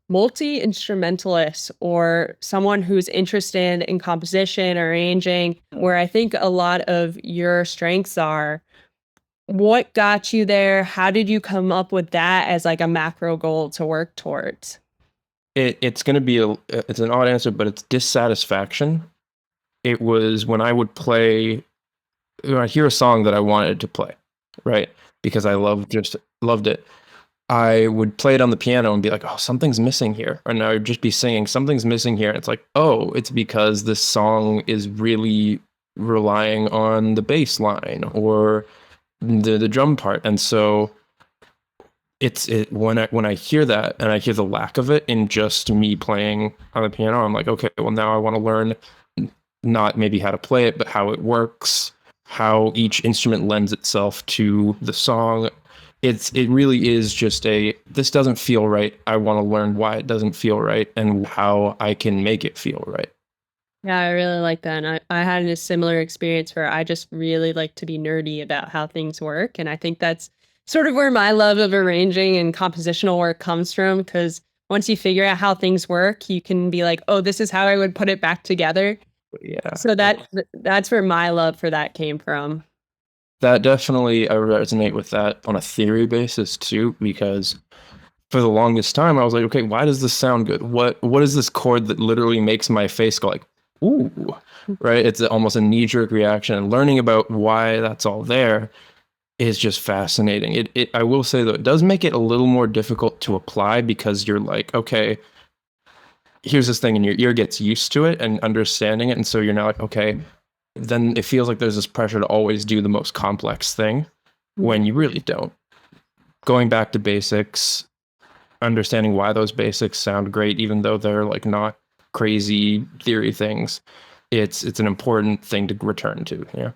multi-instrumentalist or someone who's interested in composition, arranging, where I think a lot of your strengths are, what got you there? How did you come up with that as like a macro goal to work towards? It's going to be it's an odd answer, but it's dissatisfaction. It was when I would play, when I hear a song that I wanted to play, right? Because I loved it. I would play it on the piano and be like, oh, something's missing here. And I would just be singing, something's missing here. And it's like, oh, it's because this song is really relying on the bass line or the drum part. And so when I hear that and I hear the lack of it in just me playing on the piano, I'm like, okay, well now I want to learn not maybe how to play it, but how it works, how each instrument lends itself to the song. It really is just this doesn't feel right. I want to learn why it doesn't feel right and how I can make it feel right. Yeah, I really like that. And I had a similar experience where I just really like to be nerdy about how things work. And I think that's sort of where my love of arranging and compositional work comes from. Because once you figure out how things work, you can be like, oh, this is how I would put it back together. Yeah. So that's where my love for that came from. That definitely, I resonate with that on a theory basis too, because for the longest time I was like, okay, why does this sound good? What is this chord that literally makes my face go like, ooh, right? It's almost a knee-jerk reaction. And learning about why that's all there is just fascinating. I will say though, it does make it a little more difficult to apply because you're like, okay, here's this thing, and your ear gets used to it and understanding it, and so you're now like, okay, then it feels like there's this pressure to always do the most complex thing when you really don't. Going back to basics, understanding why those basics sound great, even though they're like not crazy theory things, it's an important thing to return to. Yeah.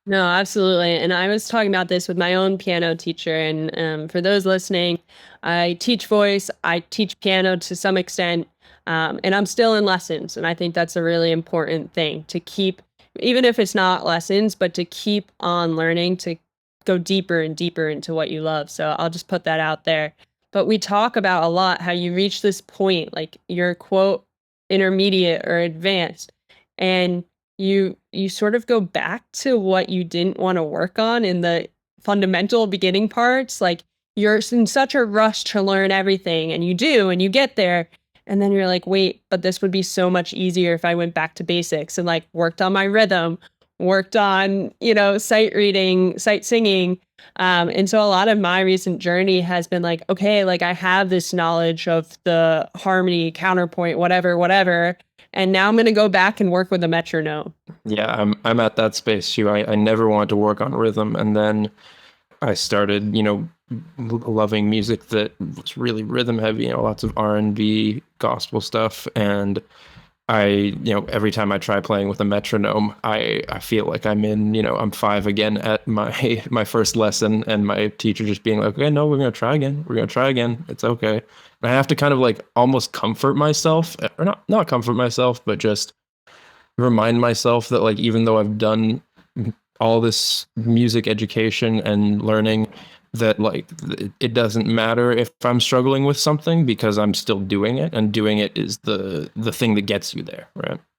No, absolutely. And I was talking about this with my own piano teacher. And for those listening, I teach voice, I teach piano to some extent, and I'm still in lessons. And I think that's a really important thing to keep, even if it's not lessons, but to keep on learning to go deeper and deeper into what you love. So I'll just put that out there. But we talk about a lot how you reach this point, like you're quote intermediate or advanced, and you sort of go back to what you didn't want to work on in the fundamental beginning parts. Like you're in such a rush to learn everything, and you do, and you get there, and then you're like, wait, but this would be so much easier if I went back to basics and like worked on my rhythm, worked on, sight reading, sight singing. And so a lot of my recent journey has been like, okay, like I have this knowledge of the harmony, counterpoint, whatever, whatever. And now I'm going to go back and work with a metronome. Yeah, I'm at that space too. I never wanted to work on rhythm, and then I started, loving music that was really rhythm heavy, lots of R&B, gospel stuff, and every time I try playing with a metronome, I feel like I'm I'm five again at my first lesson, and my teacher just being like, okay, no, we're gonna try again. We're gonna try again. It's okay. And I have to kind of like almost comfort myself, or not comfort myself, but just remind myself that like even though I've done all this music education and learning, that like it doesn't matter if I'm struggling with something because I'm still doing it, and doing it is the thing that gets you there, right?